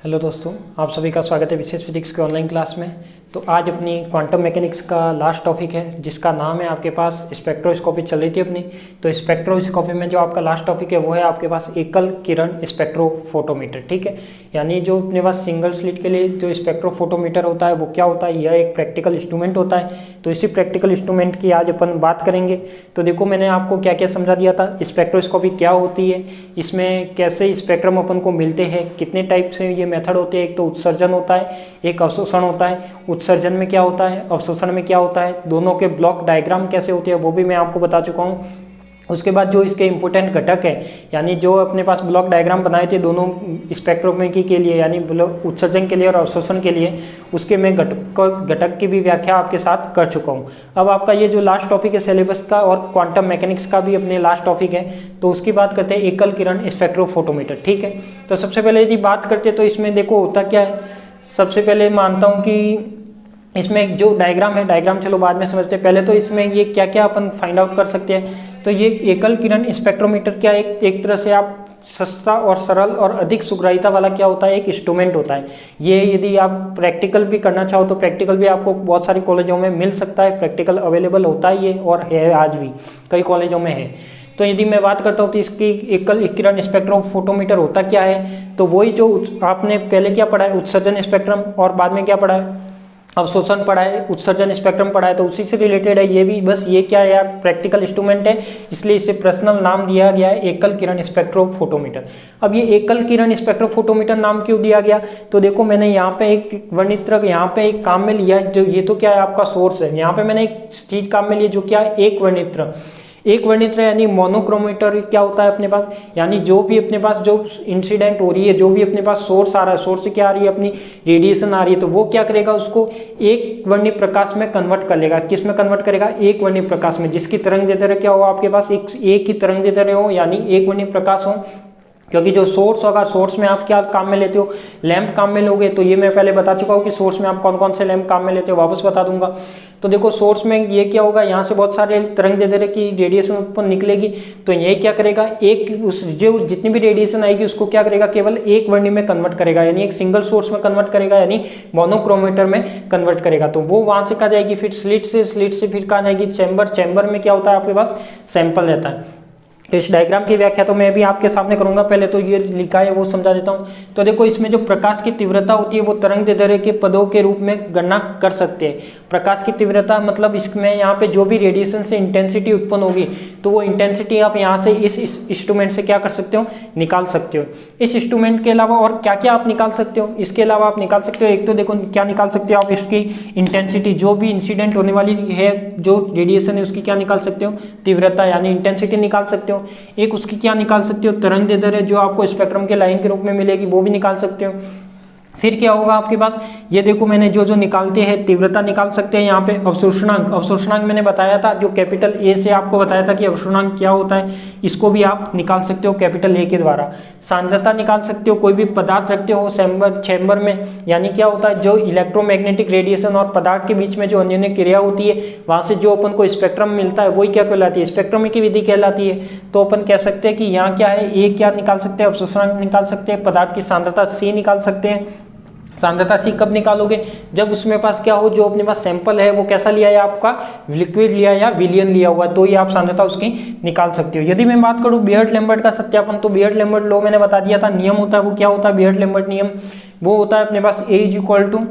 Hello दोस्तों, आप सभी का स्वागत है विशेष फिजिक्स के ऑनलाइन क्लास में। तो आज अपनी क्वांटम मैकेनिक्स का लास्ट टॉपिक है जिसका नाम है, आपके पास स्पेक्ट्रोस्कोपी चल रही थी अपनी। तो स्पेक्ट्रोस्कोपी में जो आपका लास्ट टॉपिक है वो है आपके पास एकल किरण स्पेक्ट्रोफोटोमीटर। ठीक है, यानी जो अपने पास सिंगल स्लिट के लिए जो स्पेक्ट्रोफोटोमीटर होता है वो क्या होता है, यह एक प्रैक्टिकल इंस्ट्रूमेंट होता है। तो इसी प्रैक्टिकल इंस्ट्रूमेंट की आज अपन बात करेंगे। तो देखो, मैंने आपको क्या क्या समझा दिया था, स्पेक्ट्रोस्कोपी क्या होती है, इसमें कैसे स्पेक्ट्रम अपन को मिलते हैं, कितने टाइप से ये मेथड होते हैं। एक तो उत्सर्जन होता है, एक अवशोषण होता है। उत्सर्जन में क्या होता है, अवशोषण में क्या होता है, दोनों के ब्लॉक डायग्राम कैसे होते हैं वो भी मैं आपको बता चुका हूँ। उसके बाद जो इसके इंपॉर्टेंट घटक है, यानी जो अपने पास ब्लॉक डायग्राम बनाए थे दोनों स्पेक्ट्रोमेट्री के लिए, यानी उत्सर्जन के लिए और अवशोषण के लिए, उसके मैं घटक की भी व्याख्या आपके साथ कर चुका हूँ। अब आपका ये जो लास्ट टॉपिक है सिलेबस का और क्वांटम मैकेनिक्स का भी अपने लास्ट टॉपिक है, तो उसकी बात करते हैं एकल किरण स्पेक्ट्रोफोटोमीटर। ठीक है, तो सबसे पहले यदि बात करते हैं तो इसमें देखो होता क्या है। सबसे पहले मानता हूँ कि इसमें जो डायग्राम है, डायग्राम चलो बाद में समझते हैं, पहले तो इसमें ये क्या क्या अपन फाइंड आउट कर सकते हैं। तो ये एकल किरण स्पेक्ट्रोमीटर क्या एक तरह से आप सस्ता और सरल और अधिक सुग्राह्यता वाला क्या होता है, एक इंस्ट्रूमेंट होता है। ये यदि आप प्रैक्टिकल भी करना चाहो तो प्रैक्टिकल भी आपको बहुत सारी कॉलेजों में मिल सकता है, प्रैक्टिकल अवेलेबल होता है ये, और है आज भी कई कॉलेजों में है। तो यदि मैं बात करता हूँ तो इसकी एकल किरण स्पेक्ट्रोफोटोमीटर होता क्या है, तो वही जो आपने पहले क्या पढ़ा है, उत्सर्जन स्पेक्ट्रम, और बाद में क्या पढ़ा है, अवशोषण पढ़ा है, उत्सर्जन स्पेक्ट्रम पढ़ा है। तो उसी से रिलेटेड है ये भी। बस ये क्या है यार, प्रैक्टिकल इंस्ट्रूमेंट है, इसलिए इसे पर्सनल नाम दिया गया है एकल किरण स्पेक्ट्रोफोटोमीटर। अब ये एकल किरण स्पेक्ट्रोफोटोमीटर नाम क्यों दिया गया, तो देखो मैंने यहाँ पे एक वर्णित्रक यहाँ पे एक काम में लिया है, जो ये तो क्या है आपका सोर्स है। यहाँ पे मैंने एक चीज काम में लिया जो क्या है, एक वर्णित्र यानी मोनोक्रोमीटर क्या होता है अपने पास, यानी जो भी अपने पास जो इंसिडेंट हो रही है, जो भी अपने पास सोर्स आ रहा है, सोर्स से क्या आ रही है, अपनी रेडिएशन आ रही है, तो वो क्या करेगा, उसको एक वर्णीय प्रकाश में कन्वर्ट कर लेगा। किस में कन्वर्ट करेगा, एक वर्णीय प्रकाश में, जिसकी तरंग दैर्ध्य क्या हो आपके पास, एक ही तरंग दैर्ध्य हो, यानी एक वर्णीय प्रकाश हो। क्योंकि जो सोर्स होगा, सोर्स में आप क्या काम में लेते हो, लैंप काम में लोगे। तो ये मैं पहले बता चुका हूँ कि सोर्स में आप कौन कौन से लैंप काम में लेते हो, वापस बता दूंगा। तो देखो सोर्स में ये क्या होगा, यहाँ से बहुत सारे तरंग दैर्ध्य की रेडिएशन उत्पन्न निकलेगी। तो ये क्या करेगा, एक उस जो जितनी भी रेडिएशन आएगी उसको क्या करेगा, केवल एक वर्णी में कन्वर्ट करेगा, यानी एक सिंगल सोर्स में कन्वर्ट करेगा, यानी मोनोक्रोमीटर में कन्वर्ट करेगा। तो वो वहां से कहा जाएगी, फिर स्लिट से फिर कहा जाएगी चैम्बर में क्या होता है आपके पास, सैंपल रहता है। तो इस डायग्राम की व्याख्या तो मैं भी आपके सामने करूंगा, पहले तो ये लिखा है वो समझा देता हूँ। तो देखो इसमें जो प्रकाश की तीव्रता होती है वो तरंग दैर्ध्य के पदों के रूप में गणना कर सकते हैं। प्रकाश की तीव्रता मतलब इसमें यहाँ पे जो भी रेडिएशन से इंटेंसिटी उत्पन्न होगी, तो वो इंटेंसिटी आप यहाँ से इस इंस्ट्रूमेंट से क्या कर सकते हो, निकाल सकते हो। इस इंस्ट्रूमेंट के अलावा और क्या क्या आप निकाल सकते हो, इसके अलावा आप निकाल सकते हो, एक तो देखो क्या निकाल सकते हो आप, इसकी इंटेंसिटी, जो भी इंसिडेंट होने वाली है जो रेडिएशन है उसकी क्या निकाल सकते हो, तीव्रता यानी इंटेंसिटी निकाल सकते हो। एक उसकी क्या निकाल सकते हो, तरंग दैर्ध्य जो आपको स्पेक्ट्रम के लाइन के रूप में मिलेगी वो भी निकाल सकते हो। फिर क्या होगा आपके पास, ये देखो मैंने जो निकालते हैं, तीव्रता निकाल सकते हैं। यहाँ पे अवशोषणांक मैंने बताया था, जो कैपिटल ए से आपको बताया था कि अवशोषणांक क्या होता है, इसको भी आप निकाल सकते हो कैपिटल ए के द्वारा। सांद्रता निकाल सकते हो, कोई भी पदार्थ रखते हो चैम्बर में, यानी क्या होता है, जो इलेक्ट्रोमैग्नेटिक रेडिएशन और पदार्थ के बीच में जो अन्योन्य क्रिया होती है, वहां से जो अपन को स्पेक्ट्रम मिलता है वही क्या कहलाती है, स्पेक्ट्रोमी की विधि कहलाती है। तो अपन कह सकते हैं कि यहाँ क्या है, ए क्या निकाल सकते हैं, अवशोषणांक निकाल सकते हैं, पदार्थ की सांद्रता सी निकाल सकते हैं। सांद्रता सी कब निकालोगे, जब उसमें पास क्या हो, जो अपने पास सैंपल है वो कैसा लिया है आपका, लिक्विड लिया या विलियन लिया हुआ, तो ये आप सांद्रता उसकी निकाल सकते हो। यदि मैं बात करूं बियर्ट लैम्बर्ट का सत्यापन, तो बियर्ट लैम्बर्ट लॉ मैंने बता दिया था, नियम होता है वो क्या होता है, बियर्ट लैम्बर्ट नियम वो होता है अपने पास A =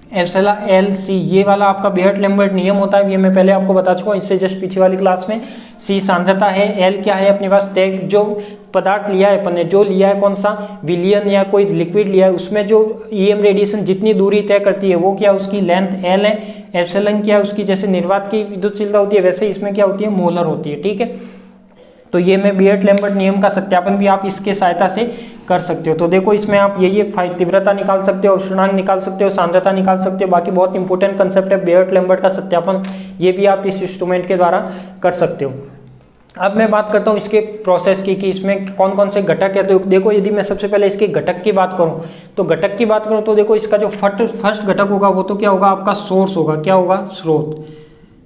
एप्सिलॉन LC, ये वाला आपका बियर्ट लैम्बर्ट नियम होता है। ये मैं पहले आपको बता चुका हूँ, इससे जस्ट पीछे वाली क्लास में। C सांद्रता है, L क्या है अपने पास, टैग जो पदार्थ लिया है अपन ने, जो लिया है कौन सा, विलियन या कोई लिक्विड लिया है, उसमें जो EM रेडिएशन जितनी दूरी तय करती है वो क्या, उसकी लेंथ L है। एप्सिलॉन क्या है उसकी, जैसे निर्वात की विद्युतशीलता होती है वैसे इसमें क्या होती है, मोलर होती है। ठीक है, तो ये मैं बियर्ट लैम्बर्ट नियम का सत्यापन भी आप इसके सहायता से कर सकते हो। तो देखो इसमें आप ये तीव्रता निकाल सकते हो, अवशोषणांक निकाल सकते हो, सांद्रता निकाल सकते हो। बाकी बहुत इंपॉर्टेंट कंसेप्ट है बियर्ट लैम्बर्ट का सत्यापन, ये भी आप इस इंस्ट्रूमेंट के द्वारा कर सकते हो। अब मैं बात करता हूँ इसके प्रोसेस की कि इसमें कौन कौन से घटक है। तो देखो यदि मैं सबसे पहले इसके घटक की बात करूँ, तो घटक की बात करूँ तो देखो इसका जो फर्स्ट घटक होगा वो तो क्या होगा, आपका सोर्स होगा। क्या होगा, स्रोत।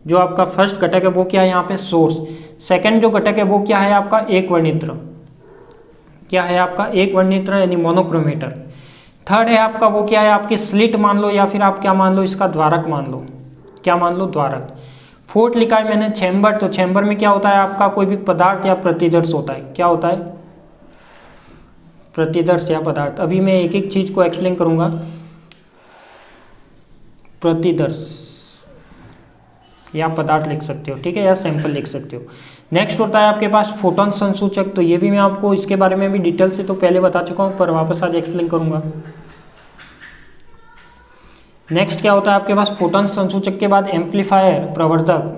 जो आपका फर्स्ट घटक है वो क्या है यहाँ पे, सोर्स। सेकंड जो घटक है वो क्या है आपका, एक वर्णित्र। क्या है आपका, एक वर्णित्र यानी मोनोक्रोमीटर। थर्ड है आपका वो क्या है, आपकी स्लिट मान लो या फिर आप क्या मान लो, इसका द्वारक मान लो, क्या मान लो, द्वारक। फोर्थ लिखा है मैंने चैम्बर, तो चैम्बर में क्या होता है आपका, कोई भी पदार्थ या प्रतिदर्श होता है, क्या होता है, प्रतिदर्श या पदार्थ। अभी मैं एक एक चीज को एक्सप्लेन करूंगा। प्रतिदर्श या पदार्थ लिख सकते हो, ठीक है, या सैंपल लिख सकते हो। नेक्स्ट होता है आपके पास फोटोन संसूचक, तो ये भी मैं आपको इसके बारे में भी डिटेल से तो पहले बता चुका हूं, पर वापस आज एक्सप्लेन करूंगा। नेक्स्ट क्या होता है आपके पास, फोटोन संसूचक के बाद एम्पलीफायर, प्रवर्धक,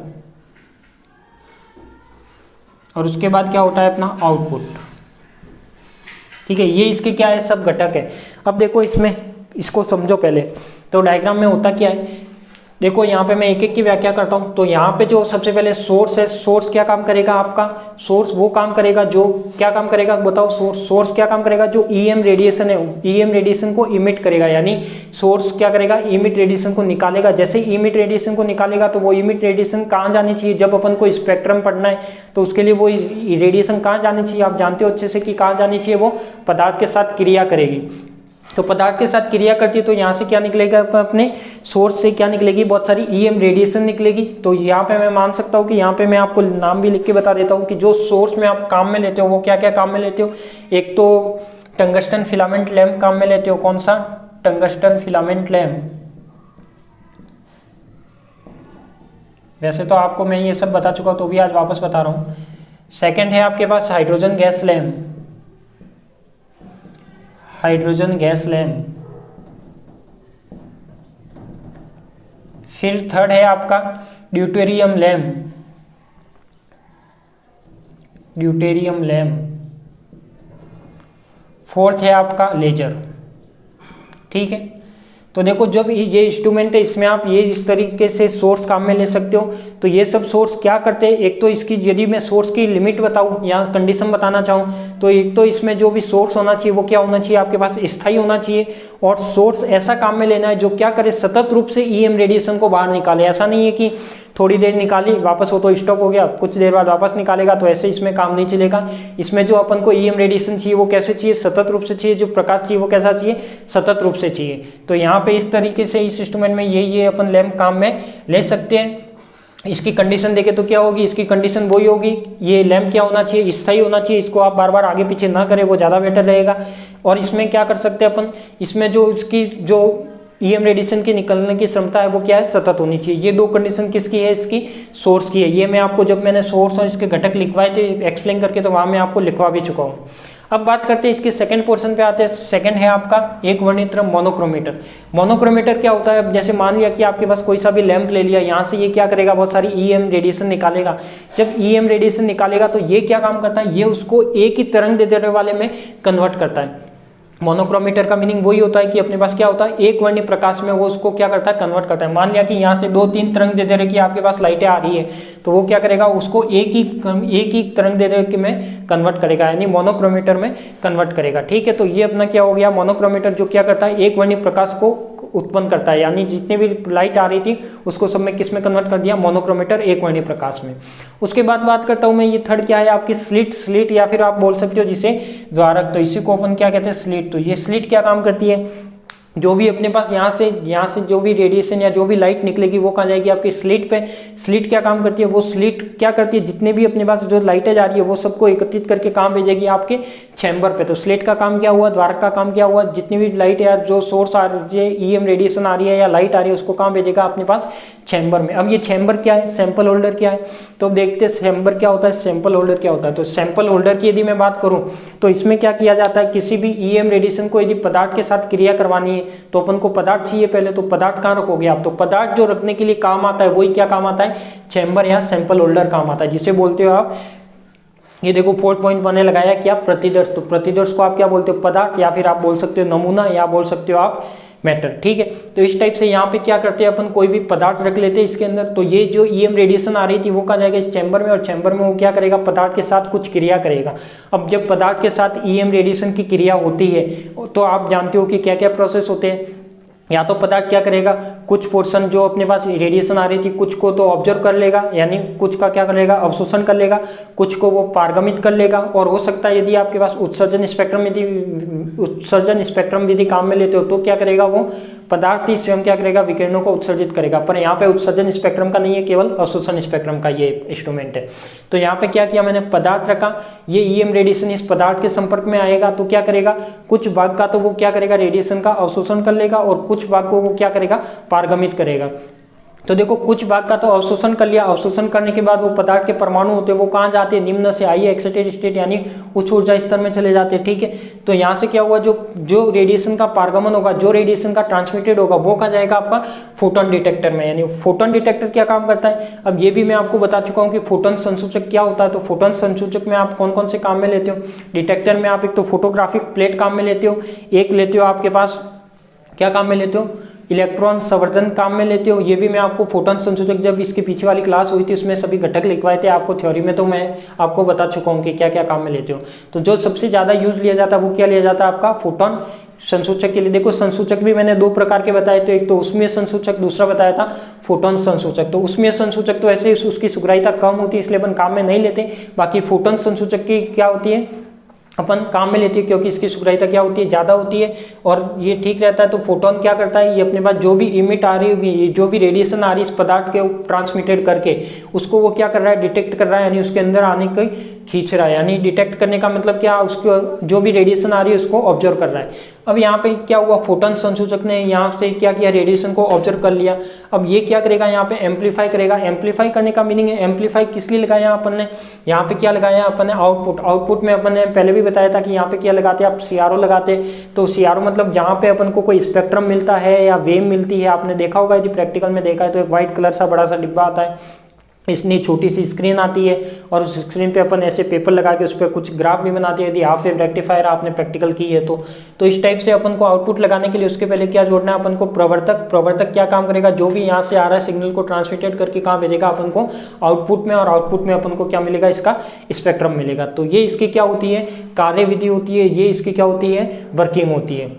और उसके बाद क्या होता है अपना आउटपुट, ठीक है। ये इसके क्या है, सब घटक है। अब देखो इसमें, इसको समझो पहले। तो डायग्राम में होता क्या है, देखो यहाँ पे मैं एक एक की व्याख्या करता हूँ। तो यहाँ पे जो सबसे पहले सोर्स है, सोर्स क्या काम करेगा आपका, सोर्स वो काम करेगा जो क्या काम करेगा बताओ, सोर्स क्या काम करेगा, जो ईएम रेडिएशन है, ईएम रेडिएशन को इमिट करेगा, यानी सोर्स क्या करेगा, इमिट रेडिएशन को निकालेगा। जैसे इमिट रेडिएशन को निकालेगा तो वो इमिट रेडिएशन कहाँ जानी चाहिए, जब अपन को स्पेक्ट्रम पढ़ना है तो उसके लिए वो रेडिएशन कहाँ जानी चाहिए, आप जानते हो अच्छे से कि कहाँ जानी चाहिए, वो पदार्थ के साथ क्रिया करेगी। तो पदार्थ के साथ क्रिया करती है तो यहाँ से क्या निकलेगा, अपने सोर्स से क्या निकलेगी, बहुत सारी ईएम रेडिएशन निकलेगी। तो यहाँ पे मैं मान सकता हूँ कि यहाँ पे मैं आपको नाम भी लिख के बता देता हूँ कि जो सोर्स में आप काम में लेते हो वो क्या क्या काम में लेते हो। एक तो टंगस्टन फिलामेंट लैंप काम में लेते हो, कौन सा, टंगस्टन फिलामेंट लैंप। वैसे तो आपको मैं ये सब बता चुका हूँ तो भी आज वापस बता रहा हूँ। सेकेंड है आपके पास hydrogen gas lamp, hydrogen gas lamp. फिर थर्ड है आपका deuterium lamp, deuterium lamp. Fourth है आपका लेजर, ठीक है। तो देखो जब ये इंस्ट्रूमेंट है इसमें आप ये इस तरीके से सोर्स काम में ले सकते हो। तो ये सब सोर्स क्या करते हैं, एक तो इसकी यदि मैं सोर्स की लिमिट बताऊं या कंडीशन बताना चाहूं तो एक तो इसमें जो भी सोर्स होना चाहिए वो क्या होना चाहिए, आपके पास स्थायी होना चाहिए। और सोर्स ऐसा काम में लेना है जो क्या करे, सतत रूप से ईएम रेडिएशन को बाहर निकाले। ऐसा नहीं है कि थोड़ी देर निकाली वापस हो तो स्टॉप हो गया, कुछ देर बाद वापस निकालेगा, तो ऐसे इसमें काम नहीं चलेगा। इसमें जो अपन को ईएम रेडिएशन चाहिए वो कैसे चाहिए, सतत रूप से चाहिए। जो प्रकाश चाहिए वो कैसा चाहिए, सतत रूप से चाहिए। तो यहाँ पे इस तरीके से इस इंस्ट्रूमेंट में ये अपन लैंप काम में ले सकते हैं। इसकी कंडीशन देखें तो क्या होगी, इसकी कंडीशन वही होगी, ये लैंप क्या होना चाहिए, स्थायी होना चाहिए। इसको आप बार बार आगे पीछे ना करें, वो ज़्यादा बेटर रहेगा। और इसमें क्या कर सकते हैं अपन, इसमें जो इसकी जो ईएम रेडिएशन की निकलने की क्षमता है वो क्या है, सतत होनी चाहिए। ये दो कंडीशन किसकी है, इसकी सोर्स की है। ये मैं आपको जब मैंने सोर्स और इसके घटक लिखवाए थे एक्सप्लेन करके, तो वहाँ मैं आपको लिखवा भी चुका हूँ। अब बात करते हैं इसके सेकंड पोर्शन पे आते हैं। सेकंड है आपका एक वर्णित्र मोनोक्रोमीटर। मोनोक्रोमीटर क्या होता है, जैसे मान लिया कि आपके पास कोई सा भी लैंप ले लिया, यहाँ से ये क्या करेगा, बहुत सारी ईएम रेडिएशन निकालेगा। जब ईएम रेडिएशन निकालेगा तो ये क्या काम करता है, ये उसको एक ही तरंग दे देने वाले में कन्वर्ट करता है। मोनोक्रोमीटर का मीनिंग वही होता है कि अपने पास क्या होता है, एक वर्णीय प्रकाश में वो उसको क्या करता है, कन्वर्ट करता है। मान लिया कि यहाँ से 2-3 तरंग दे रहे कि आपके पास लाइटें आ रही है, तो वो क्या करेगा, उसको एक ही तरंग दे रहे कि में कन्वर्ट करेगा, यानी मोनोक्रोमीटर में कन्वर्ट करेगा। ठीक है, तो ये अपना क्या हो गया, मोनोक्रोमीटर जो क्या करता है, एक वर्णीय प्रकाश को उत्पन्न करता है, यानी जितनी भी लाइट आ रही थी उसको सब में किस में कन्वर्ट कर दिया, मोनोक्रोमीटर, एक वर्णीय प्रकाश में। उसके बाद बात करता हूं मैं, ये थर्ड क्या है आपकी स्लिट या फिर आप बोल सकते हो जिसे द्वारक। तो इसी को अपन क्या कहते हैं, स्लिट। तो ये स्लिट क्या काम करती है, जो भी अपने पास यहाँ से जो भी रेडिएशन या जो भी लाइट निकलेगी वो कहाँ जाएगी, आपकी स्लिट पे। स्लिट क्या काम करती है, वो स्लिट क्या करती है, जितने भी अपने पास जो लाइटें जा रही है वो सबको एकत्रित करके कहाँ भेजेगी, आपके चैम्बर पे। तो स्लिट का काम क्या हुआ, द्वारक का काम क्या हुआ, जितनी भी लाइट या जो सोर्स आ रही है, ईएम रेडिएशन आ रही है या लाइट आ रही है, उसको कहाँ भेजेगा, अपने पास चैम्बर में। अब ये चैम्बर क्या है, सैंपल होल्डर क्या है, तो देखते हैं सैम्बर क्या होता है, सैंपल होल्डर क्या होता है। तो सैंपल होल्डर की यदि मैं बात करूं तो इसमें क्या किया जाता है, किसी भी ईएम रेडिएशन को यदि पदार्थ के साथ क्रिया करवानी है तो अपन को पदार्थ चाहिए पहले। तो पदार्थ कहाँ रखोगे आप, तो पदार्थ जो रखने के लिए काम आता है वही क्या काम आता है, चैम्बर या सैंपल होल्डर काम आता है, जिसे बोलते हो आप, ये देखो 4.1 ने लगाया क्या, प्रतिदर्श। तो प्रतिदर्श को आप क्या बोलते हो, पदार्थ, या फिर आप बोल सकते हो नमूना, या बोल सकते हो आप मैटर। ठीक है, तो इस टाइप से यहाँ पे क्या करते हैं अपन, कोई भी पदार्थ रख लेते हैं इसके अंदर। तो ये जो ईएम रेडिएशन आ रही थी वो कहाँ जाएगा, इस चैम्बर में, और चैम्बर में वो क्या करेगा, पदार्थ के साथ कुछ क्रिया करेगा। अब जब पदार्थ के साथ ईएम रेडिएशन की क्रिया होती है तो आप जानते हो कि क्या क्या प्रोसेस होते हैं। या तो पदार्थ क्या करेगा, कुछ पोर्शन जो अपने पास रेडिएशन आ रही थी कुछ को तो ऑब्जर्व कर लेगा, यानी कुछ का क्या कर लेगा, अवशोषण कर लेगा, कुछ को वो पारगमित कर लेगा। और हो सकता है यदि आपके पास उत्सर्जन स्पेक्ट्रम विधि काम में लेते हो तो क्या करेगा, वो पदार्थ ही स्वयं क्या करेगा, विकिरणों को उत्सर्जित करेगा। पर यहाँ पे उत्सर्जन स्पेक्ट्रम का नहीं है, केवल अवशोषण स्पेक्ट्रम का ये इंस्ट्रूमेंट है। तो यहाँ पे क्या किया मैंने, पदार्थ रखा, ये ईएम रेडिएशन इस पदार्थ के संपर्क में आएगा तो क्या करेगा, कुछ भाग का तो वो क्या करेगा, रेडिएशन का अवशोषण कर लेगा और कुछ भाग को वो क्या करेगा, पारगमित करेगा। तो देखो कुछ भाग का तो अवशोषण कर लिया, अवशोषण करने के बाद वो पदार्थ के परमाणु होते हैं वो कहाँ जाते हैं, निम्न से हाई एक्साइटेड स्टेट यानी उच्च ऊर्जा स्तर में चले जाते हैं। ठीक है, तो यहाँ से क्या हुआ, जो रेडिएशन का पारगमन होगा, जो रेडिएशन का ट्रांसमिटेड होगा वो कहाँ जाएगा, आपका फोटोन डिटेक्टर में। यानी फोटोन डिटेक्टर क्या काम करता है, अब ये भी मैं आपको बता चुका हूँ कि फोटोन संसूचक क्या होता है। तो फोटोन संसूचक में आप कौन कौन से काम में लेते हो, डिटेक्टर में आप एक तो फोटोग्राफिक प्लेट काम में लेते हो, एक लेते हो आपके पास क्या काम में लेते हो, इलेक्ट्रॉन संवर्धन काम में लेते हो। ये भी मैं आपको फोटोन संसूचक जब इसके पीछे वाली क्लास हुई थी उसमें सभी घटक लिखवाए थे आपको थ्योरी में, तो मैं आपको बता चुका हूँ कि क्या क्या काम में लेते हो। तो जो सबसे ज्यादा यूज लिया जाता है वो क्या लिया जाता है, आपका फोटोन संसूचक के लिए। देखो संसूचक भी मैंने दो प्रकार के बताए थे, एक तो उष्मीय संसूचक, दूसरा बताया था फोटोन संसूचक। तो उष्मीय संसूचक तो ऐसे उसकी सुग्राहिता कम होती है इसलिए अपन काम में नहीं लेते, बाकी फोटोन संसूचक की क्या होती है, अपन काम में लेते हैं क्योंकि इसकी सुग्राहिता क्या होती है, ज़्यादा होती है और ये ठीक रहता है। तो फोटोन क्या करता है, ये अपने पास जो भी इमिट आ रही होगी, जो भी रेडिएशन आ रही है इस पदार्थ के ट्रांसमिटेड करके उसको वो क्या कर रहा है, डिटेक्ट कर रहा है, यानी उसके अंदर आने की खींच रहा है। यानी डिटेक्ट करने का मतलब क्या, उसको जो भी रेडिएशन आ रही है उसको ऑब्जर्व कर रहा है। अब यहाँ पे क्या हुआ, फोटोन संसूचक ने यहाँ से क्या किया, रेडिएशन को ऑब्जर्व कर लिया। अब ये क्या करेगा, यहाँ पे एम्पलीफाई करेगा। एम्पलीफाई करने का मीनिंग है, एम्पलीफाई किस लिए लगाया अपन ने, यहाँ पे क्या लगाया अपन ने, आउटपुट। आउटपुट में अपन ने पहले भी बताया था कि यहाँ पे क्या लगाते हैं आप, सीआरओ लगाते। तो सीआरओ मतलब जहाँ पे अपन को कोई स्पेक्ट्रम मिलता है या वेव मिलती है, आपने देखा होगा यदि प्रैक्टिकल में देखा है तो एक व्हाइट कलर सा बड़ा सा डिब्बा आता है, इसमें छोटी सी स्क्रीन आती है और उस स्क्रीन पे अपन ऐसे पेपर लगा के उस पर कुछ ग्राफ भी बनाते हैं। यदि हाफ वेव रेक्टिफायर आपने प्रैक्टिकल की है तो इस टाइप से अपन को आउटपुट लगाने के लिए उसके पहले क्या जोड़ना है अपन को, प्रवर्तक। प्रवर्तक क्या काम करेगा, जो भी यहाँ से आ रहा है सिग्नल को ट्रांसमिटेड करके कहाँ भेजेगा अपन को, आउटपुट में, और आउटपुट में अपन को क्या मिलेगा, इसका स्पेक्ट्रम मिलेगा। तो ये इसकी क्या होती है, कार्यविधि होती है, ये इसकी क्या होती है, वर्किंग होती है।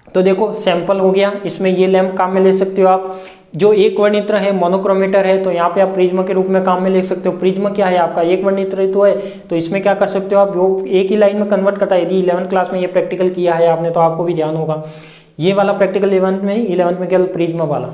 तो देखो सैंपल हो गया, इसमें ये लैंप काम में ले सकते हो आप। जो एक वर्णित्र है, मोनोक्रोमीटर है, तो यहाँ पे आप प्रिज्म के रूप में काम में ले सकते हो। प्रिज्म क्या है आपका, एक वर्णित्र तो है, तो इसमें क्या कर सकते हो आप, वो एक ही लाइन में कन्वर्ट करता है। यदि 11th क्लास में ये प्रैक्टिकल किया है आपने तो आपको भी ध्यान होगा, ये वाला प्रैक्टिकल 11th में केवल प्रिज्म वाला।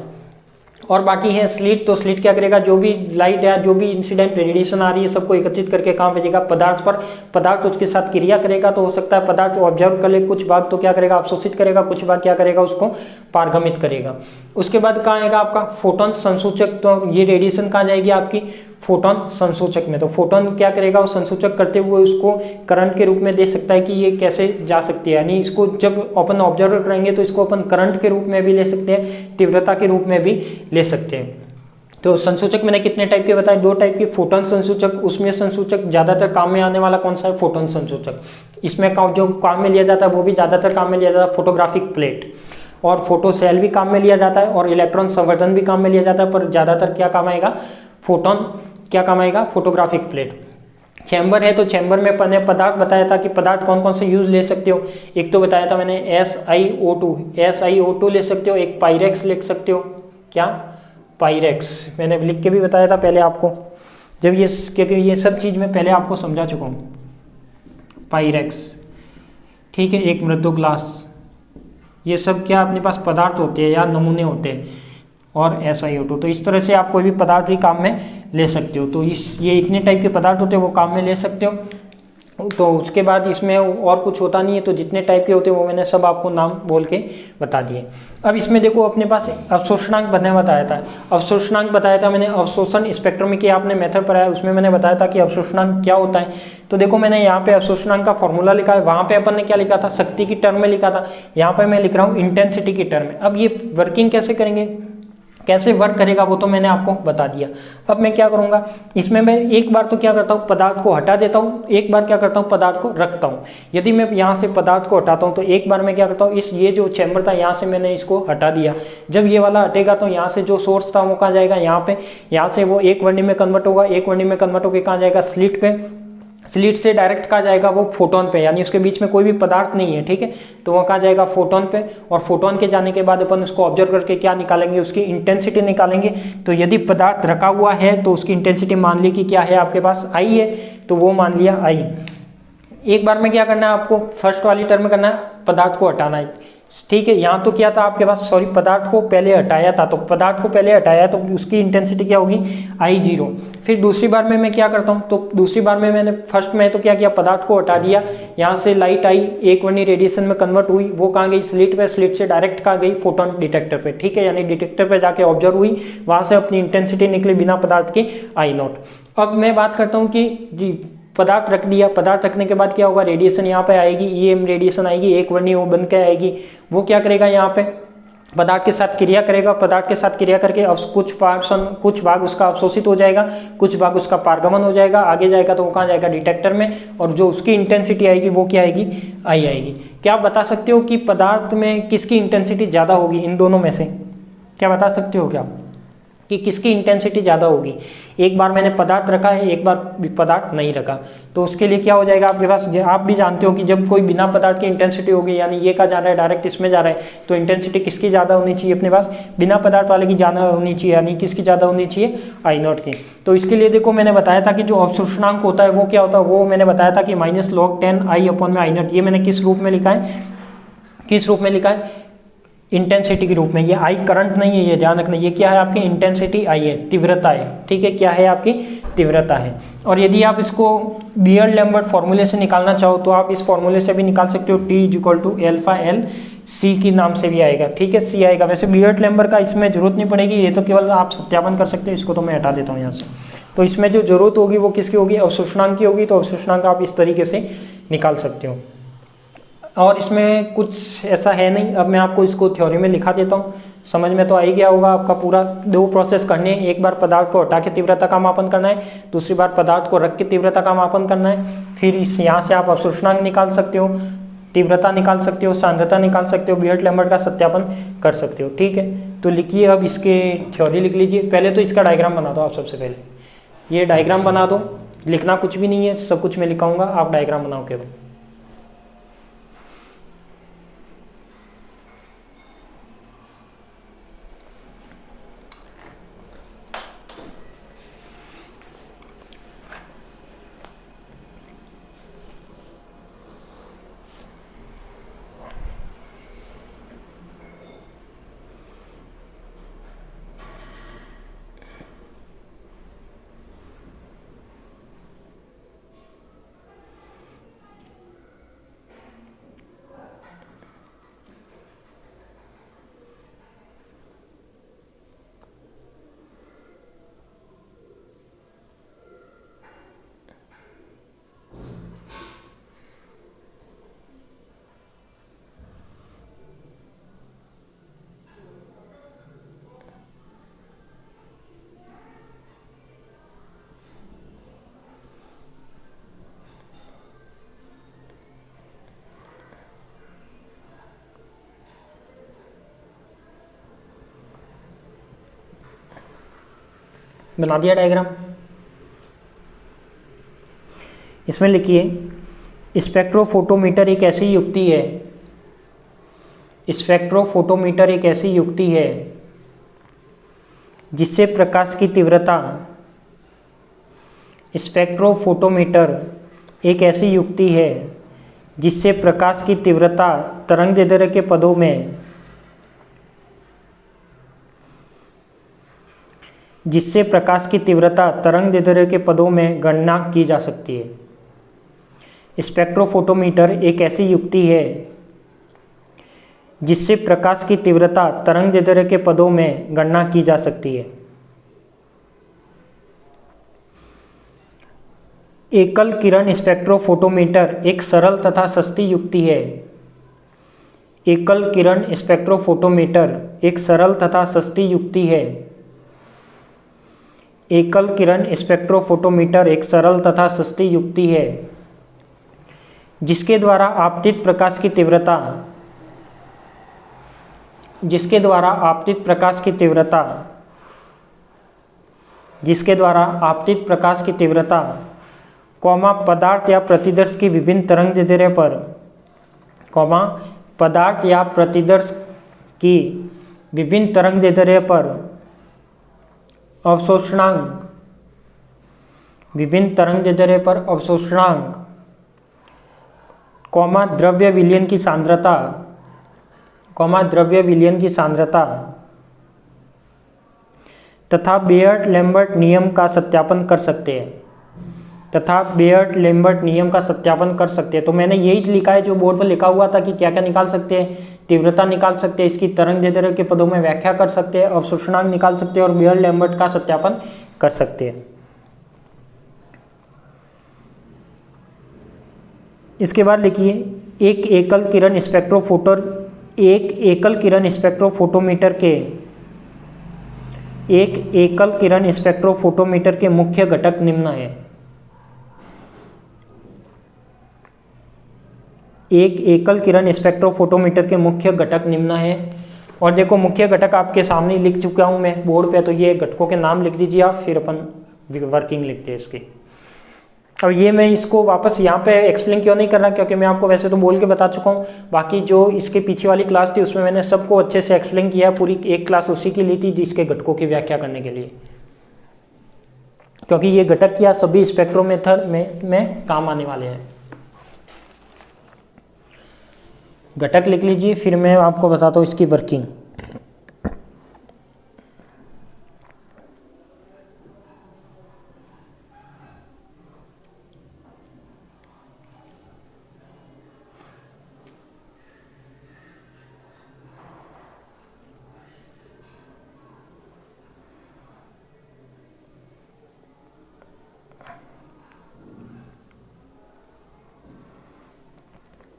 और बाकी है स्लिट, तो स्लिट क्या करेगा, जो भी लाइट या जो भी इंसिडेंट रेडिएशन आ रही है सबको एकत्रित करके कहाँ भेजेगा, पदार्थ पर। पदार्थ उसके साथ क्रिया करेगा, तो हो सकता है पदार्थ ऑब्जर्व कर ले, कुछ भाग तो क्या करेगा, अवशोषित करेगा, कुछ भाग क्या करेगा, उसको पारगमित करेगा। उसके बाद कहाँ आएगा आपका फोटोन संसूचक, तो ये रेडिएशन कहाँ जाएगी आपकी, फोटोन संसूचक में। तो फोटोन क्या करेगा, वो संसूचक करते हुए उसको करंट के रूप में दे सकता है कि ये कैसे जा सकती है। यानी इसको जब अपन ऑब्जर्व करेंगे तो इसको अपन करंट के रूप में भी ले सकते हैं, तीव्रता के रूप में भी ले सकते हैं। तो संसूचक मैंने कितने टाइप के बताए, दो टाइप के, फोटोन संसूचक, उसमें संसूचक। ज्यादातर काम में आने वाला कौन सा है, फोटोन संसूचक। इसमें जो काम में लिया जाता है वो भी ज्यादातर काम में लिया जाता है फोटोग्राफिक प्लेट, और फोटो सेल भी काम में लिया जाता है, और इलेक्ट्रॉन संवर्धन भी काम में लिया जाता है। पर ज्यादातर क्या काम आएगा, फोटोन क्या काम आएगा, फोटोग्राफिक प्लेट। चैम्बर है, तो चैम्बर में मैंने पदार्थ बताया था कि पदार्थ कौन कौन से यूज ले सकते हो। एक तो बताया था मैंने SiO2 ले सकते हो, एक पायरेक्स ले सकते हो। क्या, पायरेक्स मैंने लिख के भी बताया था पहले आपको, जब ये, क्योंकि ये सब चीज़ मैं पहले आपको समझा चुका हूँ। पायरेक्स, ठीक है, एक मृदु ग्लास, ये सब क्या अपने पास पदार्थ होते हैं या नमूने होते हैं। और SiO2, तो इस तरह से आप कोई भी पदार्थ भी काम में ले सकते हो। तो ये इतने टाइप के पदार्थ होते हैं वो काम में ले सकते हो। तो उसके बाद इसमें और कुछ होता नहीं है, तो जितने टाइप के होते हैं वो मैंने सब आपको नाम बोल के बता दिए। अब इसमें देखो अपने पास अवशोषणांक बताया था, अवशोषणांक बताया था मैंने, अवशोषण स्पेक्ट्रोमेट्री के आपने मेथड पढ़ा है, उसमें मैंने बताया था कि अवशोषणांक क्या होता है। तो देखो मैंने यहाँ पे अवशोषणांक का फॉर्मूला लिखा है, वहाँ पे अपन ने क्या लिखा था, शक्ति की टर्म में लिखा था, यहाँ पे मैं लिख रहा हूँ इंटेंसिटी की टर्म में। अब ये वर्किंग कैसे करेंगे, कैसे वर्क करेगा वो तो मैंने आपको बता दिया। अब मैं क्या करूंगा, इसमें मैं एक बार तो क्या करता हूँ, पदार्थ को हटा देता हूँ, एक बार क्या करता हूँ, पदार्थ को रखता हूँ। यदि मैं यहाँ से पदार्थ को हटाता हूँ तो एक बार मैं क्या करता हूँ, ये जो चैम्बर था यहाँ से मैंने इसको हटा दिया। जब ये वाला हटेगा तो यहाँ से जो सोर्स था वो कहाँ जाएगा, यहाँ पे, यहाँ से वो एक वर्णी में कन्वर्ट होगा, एक वर्णी में कन्वर्ट होकर कहाँ जाएगा, स्लिट पे। स्लिट से डायरेक्ट कहाँ जाएगा, वो फोटोन पे, यानी उसके बीच में कोई भी पदार्थ नहीं है, ठीक है, तो वो कहाँ जाएगा, फोटोन पे। और फोटोन के जाने के बाद अपन उसको ऑब्जर्व करके क्या निकालेंगे, उसकी इंटेंसिटी निकालेंगे। तो यदि पदार्थ रखा हुआ है तो उसकी इंटेंसिटी मान ली कि क्या है आपके पास, आई है, तो वो मान लिया आई। एक बार में क्या करना है आपको, फर्स्ट वाली टर्म में करना है, पदार्थ को हटाना है, ठीक है। यहाँ तो क्या था आपके पास, सॉरी, पदार्थ को पहले हटाया था, तो पदार्थ को पहले हटाया तो उसकी इंटेंसिटी क्या होगी, I0। फिर दूसरी बार में मैं क्या करता हूँ, तो दूसरी बार में मैंने फर्स्ट में तो क्या किया, पदार्थ को हटा दिया, यहाँ से लाइट आई, एक वर्णी रेडिएशन में कन्वर्ट हुई, वो कहाँ गई, स्लिट पे, स्लिट से डायरेक्ट कहाँ गई, फोटोन डिटेक्टर पे, ठीक है, यानी डिटेक्टर पे जाके ऑब्जर्व हुई, वहाँ से अपनी इंटेंसिटी निकली बिना पदार्थ की, I0। अब मैं बात करता हूँ कि जी पदार्थ रख दिया, पदार्थ रखने के बाद क्या होगा, रेडिएशन यहाँ पे आएगी, EM रेडिएशन आएगी, एक वर्णी वो बन के आएगी, वो क्या करेगा, यहाँ पे पदार्थ के साथ क्रिया करेगा, पदार्थ के साथ क्रिया करके कुछ भाग उसका अवशोषित हो जाएगा, कुछ भाग उसका पारगमन हो जाएगा, आगे जाएगा तो वो कहाँ जाएगा, डिटेक्टर में, और जो उसकी इंटेंसिटी आएगी वो क्या आएगी, आई आएगी। क्या आप बता सकते हो कि पदार्थ में किसकी इंटेंसिटी ज़्यादा होगी, इन दोनों में से क्या बता सकते हो क्या कि किसकी इंटेंसिटी ज़्यादा होगी। एक बार मैंने पदार्थ रखा है, एक बार पदार्थ नहीं रखा, तो उसके लिए क्या हो जाएगा आपके पास, आप भी जानते हो कि जब कोई बिना पदार्थ की इंटेंसिटी होगी, यानी ये का जा रहा है डायरेक्ट इसमें जा रहा है, तो इंटेंसिटी किसकी ज़्यादा होनी चाहिए अपने पास, बिना पदार्थ वाले की ज़्यादा होनी चाहिए, यानी किसकी ज़्यादा होनी चाहिए, I0 की। तो इसके लिए देखो मैंने बताया था कि जो अवशोषणांक होता है वो क्या होता है, वो मैंने बताया था कि -log10 I/में। ये मैंने किस रूप में लिखा है, किस रूप में लिखा है, इंटेंसिटी के रूप में। ये आई करंट नहीं है, ये ध्यान रखना, ये क्या है आपकी इंटेंसिटी, आई है, तीव्रता है, ठीक है, क्या है आपकी तीव्रता है। और यदि आप इसको बियर्ड लैम्बर्ट फॉर्मूले से निकालना चाहो तो आप इस फॉर्मूले से भी निकाल सकते हो, T = α L C की नाम से भी आएगा, ठीक है, C आएगा। वैसे बियर्ड लैम्बर्ट का इसमें जरूरत नहीं पड़ेगी, ये तो केवल आप सत्यापन कर सकते हो, इसको तो मैं हटा देता हूँ यहाँ से। तो इसमें जो जरूरत होगी वो किसकी होगी, अवशोषणांक की होगी, तो अवशोषणांक आप इस तरीके से निकाल सकते हो। और इसमें कुछ ऐसा है नहीं, अब मैं आपको इसको थ्योरी में लिखा देता हूँ, समझ में तो आ ही गया होगा आपका। पूरा दो प्रोसेस करने हैं, एक बार पदार्थ को हटा के तीव्रता का मापन करना है, दूसरी बार पदार्थ को रख के तीव्रता का मापन करना है। फिर इस यहाँ से आप अवशोषणांक निकाल सकते हो, तीव्रता निकाल सकते हो, सांद्रता निकाल सकते हो, बियर्ड लैम्बर्ट का सत्यापन कर सकते हो, ठीक है। तो लिखिए, अब इसके थ्योरी लिख लीजिए। पहले तो इसका डायग्राम बना दो आप, सबसे पहले ये डायग्राम बना दो, लिखना कुछ भी नहीं है, सब कुछ मैं लिखाऊंगा, आप डायग्राम बनाओ केवल। बना दिया डायग्राम। इसमें लिखिए, स्पेक्ट्रोफोटोमीटर एक ऐसी युक्ति है, स्पेक्ट्रोफोटोमीटर एक ऐसी युक्ति है जिससे प्रकाश की तीव्रता, स्पेक्ट्रोफोटोमीटर एक ऐसी युक्ति है जिससे प्रकाश की तीव्रता तरंगदैर्ध्य के पदों में, जिससे प्रकाश की तीव्रता तरंगदैर्ध्य के पदों में गणना की जा सकती है। स्पेक्ट्रोफोटोमीटर एक ऐसी युक्ति है जिससे प्रकाश की तीव्रता तरंगदैर्ध्य के पदों में गणना की जा सकती है। एकल किरण स्पेक्ट्रोफोटोमीटर एक सरल तथा सस्ती युक्ति है। एकल किरण स्पेक्ट्रोफोटोमीटर एक सरल तथा सस्ती युक्ति है। एकल किरण स्पेक्ट्रोफोटोमीटर एक सरल तथा सस्ती युक्ति है जिसके द्वारा आपतित प्रकाश की तीव्रता, जिसके द्वारा आपतित प्रकाश की तीव्रता, जिसके द्वारा आपतित प्रकाश की तीव्रता कॉमा पदार्थ या प्रतिदर्श की विभिन्न तरंगदैर्ध्य पर, कॉमा पदार्थ या प्रतिदर्श की विभिन्न तरंगदैर्ध्य पर अवशोषणांक, विभिन्न तरंगदैर्ध्य पर अवशोषणांक, कॉमा द्रव्य विलयन की सांद्रता, कॉमा द्रव्य विलयन की सांद्रता तथा बेयर्ट लैम्बर्ट नियम का सत्यापन कर सकते हैं, तथा बेयर्ट लैम्बर्ट नियम का सत्यापन कर सकते हैं। तो मैंने यही लिखा है जो बोर्ड पर लिखा हुआ था कि क्या क्या निकाल सकते हैं, तीव्रता निकाल सकते हैं, इसकी तरंगदैर्ध्य के पदों में व्याख्या कर सकते हैं, अवशोषणांक निकाल सकते हैं और बेयर्ट लैम्बर्ट का सत्यापन कर सकते हैं। इसके बाद लिखिए एक एकल किरण स्पेक्ट्रोफोटोमीटर के मुख्य घटक निम्न है। एक एकल किरण स्पेक्ट्रोफोटोमीटर के मुख्य घटक निम्न है। और देखो मुख्य घटक आपके सामने लिख चुका हूं मैं बोर्ड पे, तो ये घटकों के नाम लिख दीजिए आप, फिर अपन वर्किंग लिखते हैं इसकी। अब ये मैं इसको वापस यहाँ पे एक्सप्लेन क्यों नहीं कर रहा, क्योंकि मैं आपको वैसे तो बोल के बता चुका हूँ। बाकी जो इसके पीछे वाली क्लास थी उसमें मैंने सबको अच्छे से एक्सप्लेन किया, पूरी एक क्लास उसी की ली थी जिसके घटकों की व्याख्या करने के लिए, क्योंकि ये घटक क्या सभी स्पेक्ट्रोमेथड में काम आने वाले हैं। घटक लिख लीजिए, फिर मैं आपको बताता हूँ इसकी वर्किंग।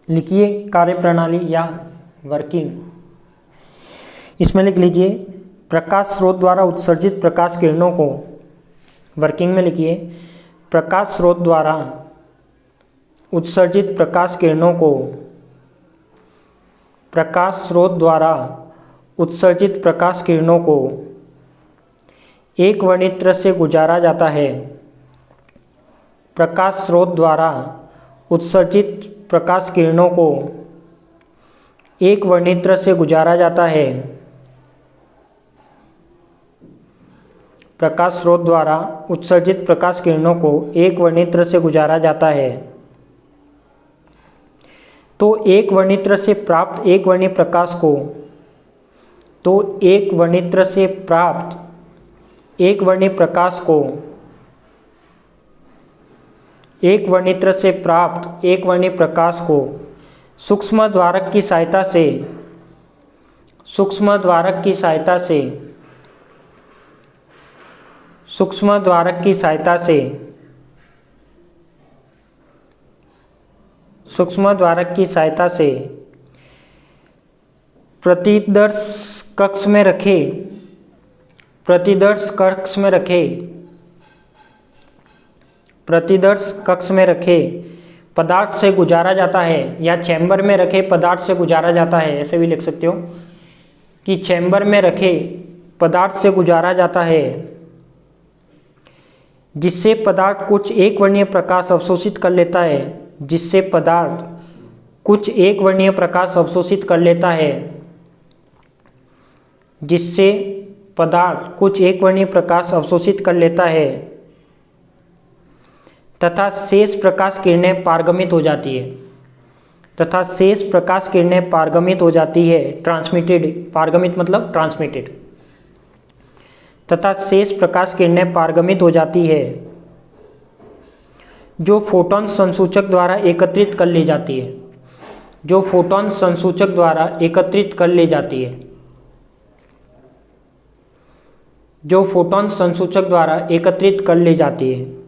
लिखिए कार्यप्रणाली या वर्किंग। इसमें लिख लीजिए प्रकाश स्रोत द्वारा उत्सर्जित प्रकाश किरणों को, वर्किंग में लिखिए प्रकाश स्रोत द्वारा उत्सर्जित प्रकाश किरणों को, प्रकाश स्रोत द्वारा उत्सर्जित प्रकाश किरणों को एक वर्णित्र से गुजारा जाता है। प्रकाश स्रोत द्वारा उत्सर्जित प्रकाश किरणों को एक वर्णित्र से गुजारा जाता है। प्रकाश स्रोत द्वारा उत्सर्जित प्रकाश किरणों को एक वर्णित्र से गुजारा जाता है। तो एक वर्णित्र से प्राप्त एक वर्णीय प्रकाश को, तो एक वर्णित्र से प्राप्त एक वर्णीय प्रकाश को, एक वर्णित्र से प्राप्त एक वर्णीय प्रकाश को सूक्ष्म द्वारक की सहायता से, सूक्ष्म द्वारक की सहायता से, सूक्ष्म द्वारक की सहायता से, सूक्ष्म द्वारक की सहायता से प्रतिदर्श कक्ष में रखे, प्रतिदर्श कक्ष में रखे, प्रतिदर्श कक्ष में रखे पदार्थ से गुजारा जाता है, या चैम्बर में रखे पदार्थ से गुजारा जाता है, ऐसे भी लिख सकते हो कि चैम्बर में रखे पदार्थ से गुजारा जाता है, जिससे पदार्थ कुछ एक वर्णीय प्रकाश अवशोषित कर लेता है, जिससे पदार्थ कुछ एक वर्णीय प्रकाश अवशोषित कर लेता है, जिससे पदार्थ कुछ एक वर्णीय प्रकाश अवशोषित कर लेता है तथा शेष प्रकाश किरणें पारगमित हो जाती है, तथा शेष प्रकाश किरणें पारगमित हो जाती है, ट्रांसमिटेड, पारगमित मतलब ट्रांसमिटेड, तथा शेष प्रकाश किरणें पारगमित हो जाती है जो फोटॉन संसूचक द्वारा एकत्रित कर ली जाती है, जो फोटॉन संसूचक द्वारा एकत्रित कर ली जाती है, जो फोटॉन संसूचक द्वारा एकत्रित कर ली जाती है।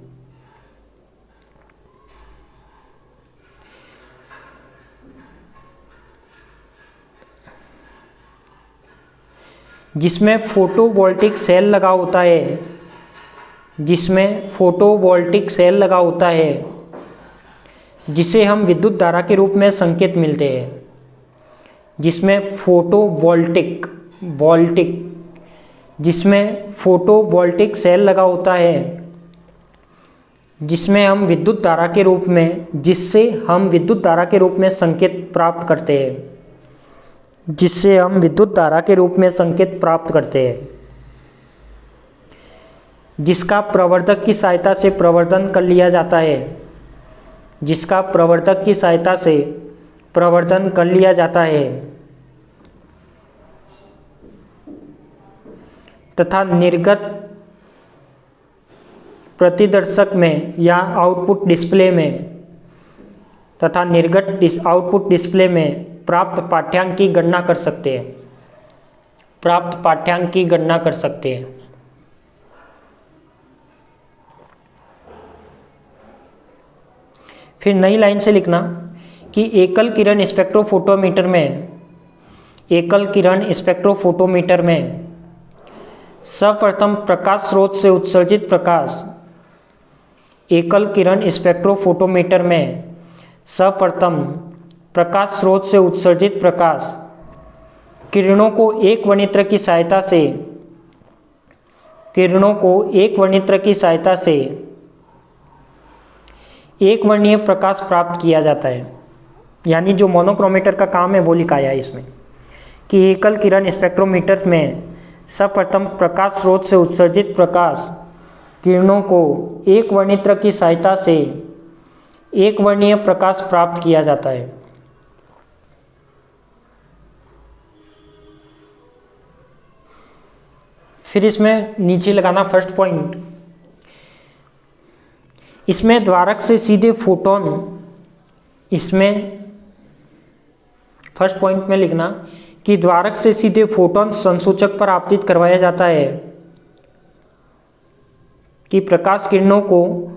जिसमें फोटोवोल्टिक सेल लगा होता है, जिसमें फोटोवोल्टिक सेल लगा होता है, जिसे हम विद्युत धारा के रूप में संकेत मिलते हैं, जिसमें फोटोवोल्टिक जिसमें फोटोवोल्टिक सेल लगा होता है, जिससे हम विद्युत धारा के रूप में संकेत प्राप्त करते हैं, जिसका प्रवर्धक की सहायता से प्रवर्धन कर लिया जाता है, तथा निर्गत प्रतिदर्शक में या आउटपुट डिस्प्ले में प्राप्त पाठ्यांक की गणना कर सकते हैं। फिर नई लाइन से लिखना कि एकल किरण स्पेक्ट्रोफोटोमीटर में सर्वप्रथम प्रकाश स्रोत से उत्सर्जित प्रकाश किरणों को एक वर्णित्र की सहायता से एक वर्णीय प्रकाश प्राप्त किया जाता है। यानी जो मोनोक्रोमेटर का काम है वो लिखाया है इसमें कि एकल किरण स्पेक्ट्रोमीटर में सर्वप्रथम प्रकाश स्रोत से उत्सर्जित प्रकाश किरणों को एक वर्णित्र की सहायता से एक वर्णीय प्रकाश प्राप्त किया जाता है। फिर इसमें नीचे लगाना फर्स्ट पॉइंट, इसमें द्वारक से सीधे फोटोन, फर्स्ट पॉइंट में लिखना कि द्वारक से सीधे फोटोन संसूचक पर आपतित करवाया जाता है, कि प्रकाश किरणों को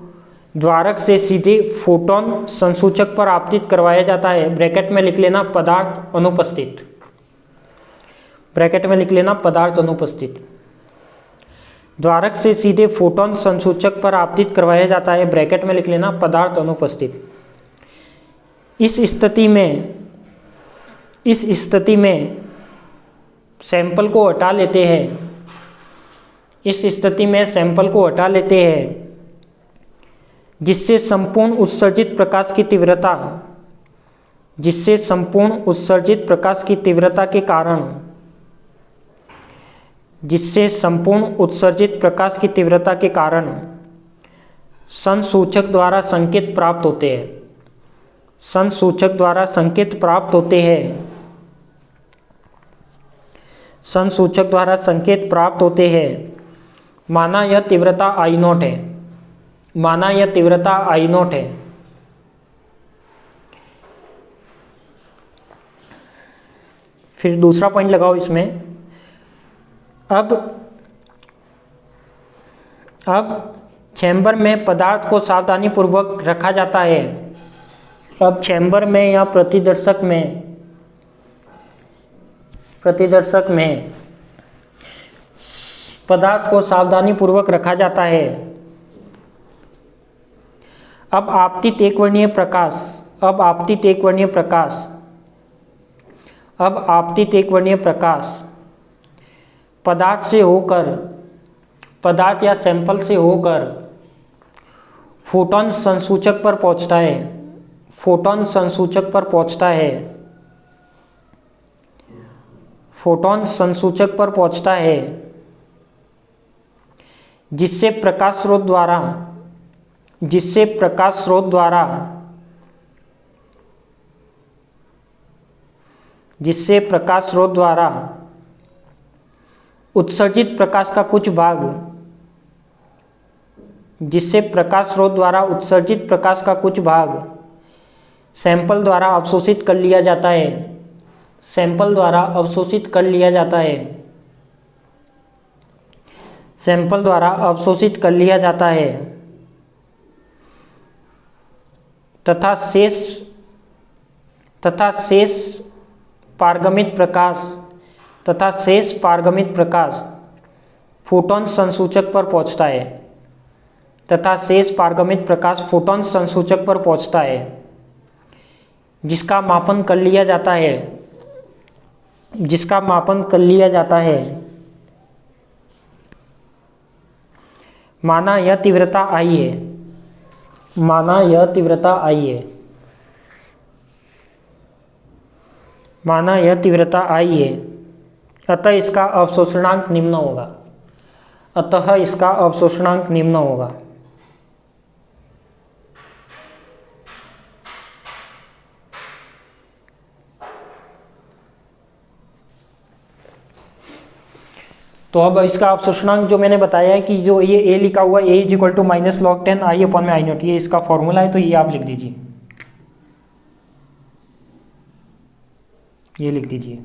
द्वारक से सीधे फोटोन संसूचक पर आपतित करवाया जाता है। ब्रैकेट में लिख लेना पदार्थ अनुपस्थित। द्वारक से सीधे फोटोन संसूचक पर आपतित करवाया जाता है, ब्रैकेट में लिख लेना पदार्थ अनुपस्थित। इस स्थिति में सैंपल को हटा लेते हैं, जिससे संपूर्ण उत्सर्जित प्रकाश की तीव्रता के कारण संसूचक द्वारा संकेत प्राप्त होते हैं। माना यह तीव्रता I0 है। फिर दूसरा पॉइंट लगाओ इसमें। अब चैम्बर में पदार्थ को सावधानी पूर्वक रखा जाता है। अब चैम्बर में या प्रतिदर्शक में पदार्थ को सावधानी पूर्वक रखा जाता है। अब आपतित एक वर्णीय प्रकाश पदार्थ या सैंपल से होकर फोटोन संसूचक पर पहुंचता है, जिससे प्रकाश स्रोत द्वारा उत्सर्जित प्रकाश का कुछ भाग सैंपल द्वारा अवशोषित कर लिया जाता है, तथा शेष पारगमित प्रकाश फोटोन संसूचक पर पहुंचता है, जिसका मापन कर लिया जाता है। माना यह तीव्रता I है। माना यह तीव्रता आई है, माना यह तीव्रता आई है, अतः इसका अवशोषणांक निम्न होगा, अतः इसका अवशोषणांक निम्न होगा। तो अब इसका अवशोषणांक जो मैंने बताया है कि जो ये ए लिखा हुआ A is equal to minus log 10 I upon में आई नॉट, ये इसका फॉर्मूला है, तो ये आप लिख दीजिए, ये लिख दीजिए।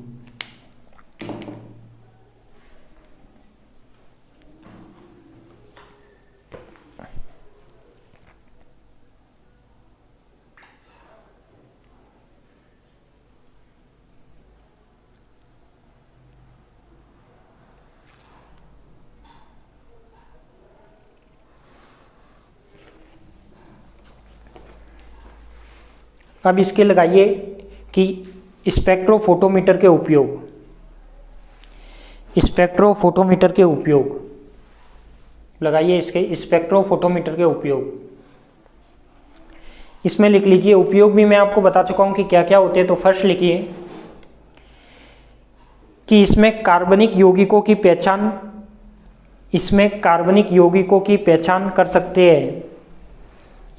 अब इसके लगाइए कि स्पेक्ट्रोफोटोमीटर के उपयोग, स्पेक्ट्रोफोटोमीटर के उपयोग लगाइए, इसके स्पेक्ट्रोफोटोमीटर के उपयोग। इसमें लिख लीजिए, उपयोग भी मैं आपको बता चुका हूं कि क्या क्या होते हैं। तो फर्स्ट लिखिए कि इसमें कार्बनिक यौगिकों की पहचान, इसमें कार्बनिक यौगिकों की पहचान कर सकते हैं,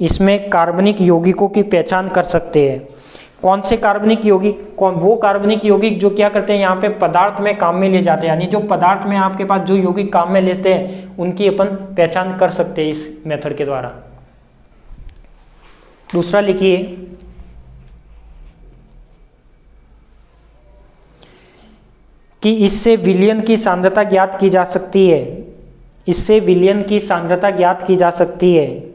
इसमें कार्बनिक यौगिकों की पहचान कर सकते हैं। कौन से कार्बनिक यौगिक? वो कार्बनिक यौगिक जो क्या करते हैं, यहाँ पे पदार्थ में काम में ले जाते हैं, यानी जो पदार्थ में आपके पास जो यौगिक काम में लेते हैं उनकी अपन पहचान कर सकते हैं इस मेथड के द्वारा। दूसरा लिखिए कि इससे विलयन की सांद्रता ज्ञात की जा सकती है, इससे विलयन की सांद्रता ज्ञात की जा सकती है,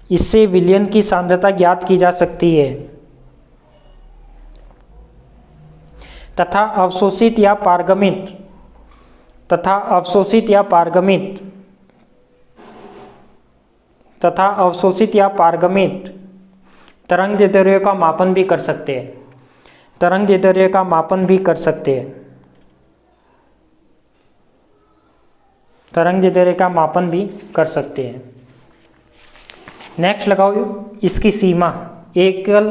इससे विलयन की सांद्रता ज्ञात की जा सकती है, तथा अवशोषित या पारगमित, तथा अवशोषित या पारगमित, तथा अवशोषित या पारगमित तरंगदैर्ध्य का मापन भी कर सकते हैं, तरंगदैर्ध्य का मापन भी कर सकते हैं, तरंगदैर्ध्य का मापन भी कर सकते हैं। नेक्स्ट लगाओ इसकी सीमा, एकल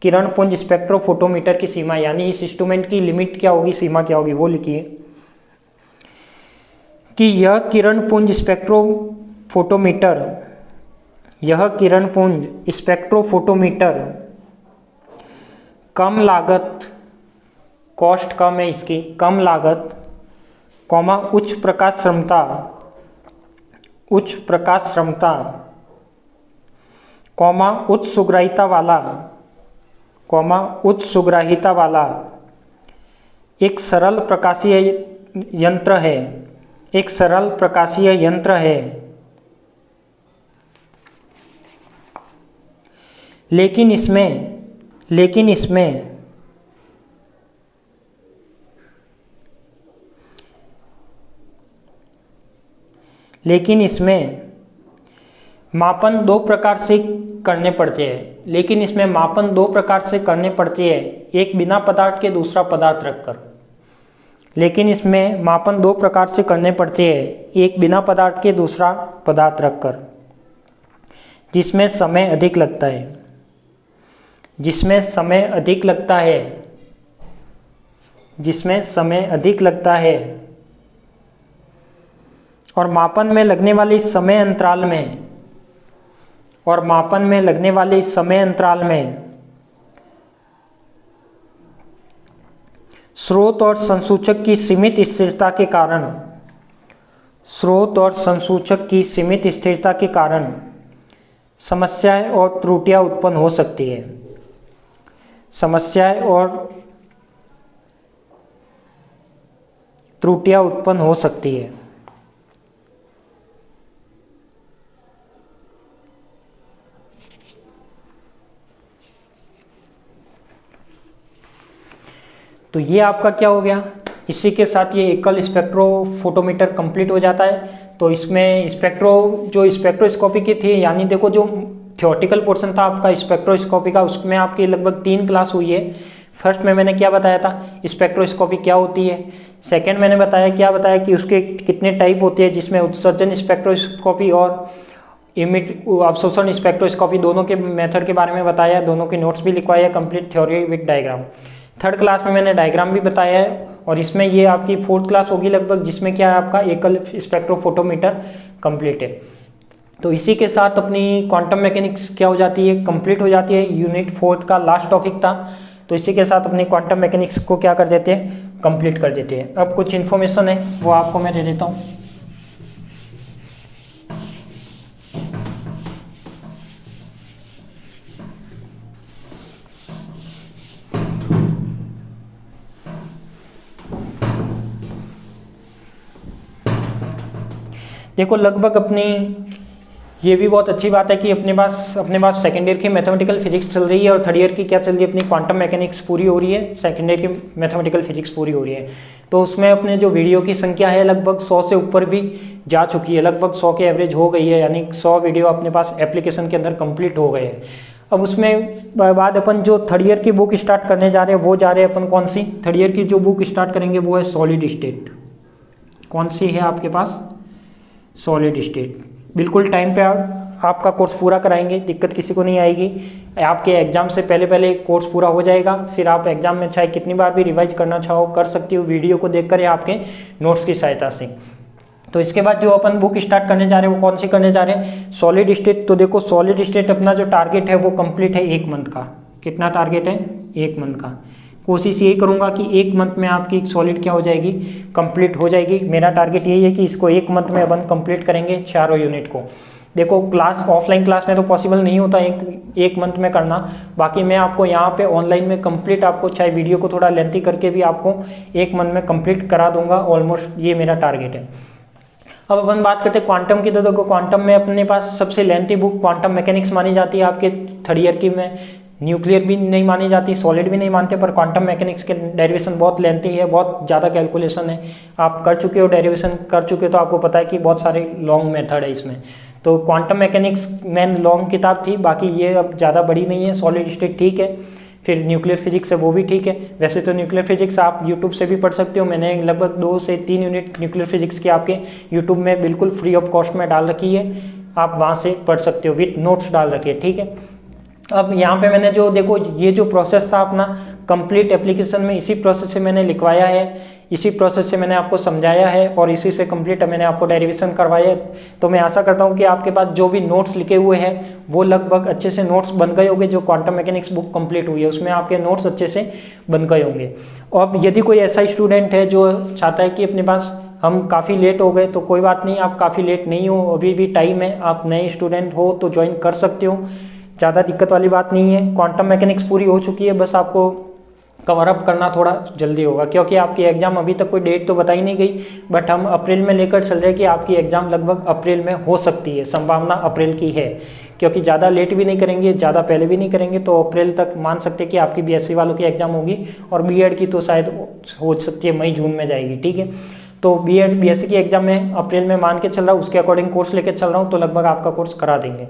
किरण पुंज स्पेक्ट्रोफोटोमीटर की सीमा, यानी इस इंस्ट्रूमेंट की लिमिट क्या होगी, सीमा क्या होगी, वो लिखिए कि यह किरण पुंज स्पेक्ट्रोफोटोमीटर, यह किरण पुंज स्पेक्ट्रोफोटोमीटर कम लागत, कॉस्ट कम है इसकी, कम लागत, कॉमा उच्च प्रकाश क्षमता, उच्च प्रकाश क्षमता, कॉमा उच्च सुग्राहिता वाला, कॉमा उच्च सुग्राहिता वाला एक सरल प्रकाशीय यंत्र है, एक सरल प्रकाशीय यंत्र है, लेकिन इसमें मापन दो प्रकार से करने पड़ते हैं, लेकिन इसमें मापन दो प्रकार से करने पड़ते हैं, एक बिना पदार्थ के दूसरा पदार्थ रखकर, लेकिन इसमें मापन दो प्रकार से करने पड़ते हैं, एक बिना पदार्थ के दूसरा पदार्थ रखकर, जिसमें समय अधिक लगता है, जिसमें समय अधिक लगता है, जिसमें समय अधिक लगता है, और मापन में लगने वाले समय अंतराल में, और मापन में लगने वाले समय अंतराल में स्रोत और संसूचक की सीमित स्थिरता के कारण, स्रोत और संसूचक की सीमित स्थिरता के कारण समस्याएं और त्रुटियां उत्पन्न हो सकती है, समस्याएं और त्रुटियां उत्पन्न हो सकती है। तो ये आपका क्या हो गया, इसी के साथ ये एकल स्पेक्ट्रोफोटोमीटर कंप्लीट हो जाता है। तो इसमें जो स्पेक्ट्रोस्कोपी की थी, यानी देखो जो थ्योरेटिकल पोर्शन था आपका स्पेक्ट्रोस्कोपी का, उसमें आपकी लगभग 3 क्लास हुई है। फर्स्ट में मैंने क्या बताया था, स्पेक्ट्रोस्कोपी क्या होती है। सेकंड मैंने क्या बताया कि उसके कितने टाइप होते हैं, जिसमें उत्सर्जन स्पेक्ट्रोस्कोपी और अब्सॉर्प्शन स्पेक्ट्रोस्कोपी दोनों के मेथड के बारे में बताया, दोनों के नोट्स भी लिखवाया, complete theory with diagram. Third class में मैंने डायग्राम भी बताया है, और इसमें ये आपकी फोर्थ क्लास होगी लगभग, जिसमें क्या है आपका एकल स्पेक्ट्रोफोटोमीटर कंप्लीट है। तो इसी के साथ अपनी क्वांटम मैकेनिक्स क्या हो जाती है, कंप्लीट हो जाती है। यूनिट फोर्थ का लास्ट टॉपिक था, तो इसी के साथ अपनी क्वांटम मैकेनिक्स को क्या कर देते हैं, कंप्लीट कर देते हैं। अब कुछ इन्फॉर्मेशन है वो आपको मैं दे देता हूँ। देखो लगभग अपनी ये भी बहुत अच्छी बात है कि अपने पास सेकेंड ईयर की मैथमेटिकल फिजिक्स चल रही है, और थर्ड ईयर की क्या चल रही है, अपनी क्वांटम मैकेनिक्स पूरी हो रही है, सेकेंड ईयर की मैथमेटिकल फिजिक्स पूरी हो रही है। तो उसमें अपने जो वीडियो की संख्या है लगभग 100 से ऊपर भी जा चुकी है, लगभग 100 के एवरेज हो गई है, यानी 100 वीडियो अपने पास एप्लीकेशन के अंदर कंप्लीट हो गए हैं। अब उसमें बाद अपन जो थर्ड ईयर की बुक स्टार्ट करने जा रहे हैं वो जा रहे हैं अपन कौन सी, थर्ड ईयर की जो बुक स्टार्ट करेंगे वो है सॉलिड स्टेट। कौन सी है आपके पास, सॉलिड स्टेट। बिल्कुल टाइम पे आपका कोर्स पूरा कराएंगे, दिक्कत किसी को नहीं आएगी। आपके एग्जाम से पहले कोर्स पूरा हो जाएगा, फिर आप एग्जाम में चाहे कितनी बार भी रिवाइज करना चाहो कर सकती हो, वीडियो को देखकर या आपके नोट्स की सहायता से। तो इसके बाद जो अपन बुक स्टार्ट करने जा रहे हैं वो कौन सी करने जा रहे हैं, सॉलिड स्टेट। तो देखो सॉलिड स्टेट अपना जो टारगेट है वो कंप्लीट है 1 मंथ का। कितना टारगेट है, 1 मंथ का। कोशिश यही करूंगा कि 1 मंथ में आपकी सॉलिड क्या हो जाएगी, कंप्लीट हो जाएगी। मेरा टारगेट यही है कि इसको 1 मंथ में अपन कंप्लीट करेंगे चारों यूनिट को। देखो क्लास ऑफलाइन क्लास में तो पॉसिबल नहीं होता एक मंथ में करना, बाकी मैं आपको यहाँ पे ऑनलाइन में कंप्लीट आपको चाहे वीडियो को थोड़ा लेंथी करके भी आपको 1 मंथ में कंप्लीट करा दूंगा ऑलमोस्ट, ये मेरा टारगेट है। अब अपन बात करते हैं क्वांटम की। तो देखो क्वांटम में अपने पास सबसे लेंथी बुक क्वांटम मैकेनिक्स मानी जाती है आपके थर्ड ईयर की में। न्यूक्लियर भी नहीं मानी जाती, सॉलिड भी नहीं मानते, पर क्वांटम मैकेनिक्स के डेरिवेशन बहुत लेंथी है, बहुत ज़्यादा कैलकुलेशन है। आप कर चुके हो, डेरिवेशन कर चुके हो तो आपको पता है कि बहुत सारे लॉन्ग मेथड है इसमें। तो क्वांटम मैकेनिक्स मेन लॉन्ग किताब थी, बाकी ये अब ज़्यादा बड़ी नहीं है। सॉलिड स्टेट ठीक है, फिर न्यूक्लियर फिजिक्स है वो भी ठीक है। वैसे तो न्यूक्लियर फिजिक्स आप यूट्यूब से भी पढ़ सकते हो, मैंने लगभग 2 से 3 यूनिट न्यूक्लियर फिजिक्स की आपके यूट्यूब में बिल्कुल फ्री ऑफ कॉस्ट में डाल रखी है, आप वहाँ से पढ़ सकते हो, विथ नोट्स डाल रखी है, ठीक है। अब यहाँ पे मैंने जो देखो ये जो प्रोसेस था अपना कंप्लीट एप्लीकेशन में, इसी प्रोसेस से मैंने लिखवाया है, इसी प्रोसेस से मैंने आपको समझाया है, और इसी से कंप्लीट मैंने आपको डेरिवेशन करवाया है। तो मैं आशा करता हूँ कि आपके पास जो भी नोट्स लिखे हुए हैं वो लगभग अच्छे से नोट्स बन गए होंगे। जो क्वांटम मैकेनिक्स बुक कंप्लीट हुई है उसमें आपके नोट्स अच्छे से बन गए होंगे। और यदि कोई ऐसा स्टूडेंट है जो चाहता है कि अपने पास हम काफ़ी लेट हो गए, तो कोई बात नहीं, आप काफ़ी लेट नहीं हो, अभी भी टाइम है, आप नए स्टूडेंट हो तो ज्वाइन कर सकते हो, ज़्यादा दिक्कत वाली बात नहीं है। क्वांटम मैकेनिक्स पूरी हो चुकी है, बस आपको कवर अप करना थोड़ा जल्दी होगा, क्योंकि आपकी एग्ज़ाम अभी तक कोई डेट तो बताई नहीं गई, बट हम अप्रैल में लेकर चल रहे हैं कि आपकी एग्ज़ाम लगभग अप्रैल में हो सकती है, संभावना अप्रैल की है, क्योंकि ज़्यादा लेट भी नहीं करेंगे, ज़्यादा पहले भी नहीं करेंगे, तो अप्रैल तक मान सकते हैं कि आपकी बीएससी वालों की एग्ज़ाम होगी, और बीएड की तो शायद हो सकती है मई जून में जाएगी, ठीक है। तो बीएड बीएससी की एग्ज़ाम में अप्रैल में मान के चल रहा हूँ, उसके अकॉर्डिंग कोर्स लेके चल रहा हूँ, तो लगभग आपका कोर्स करा देंगे।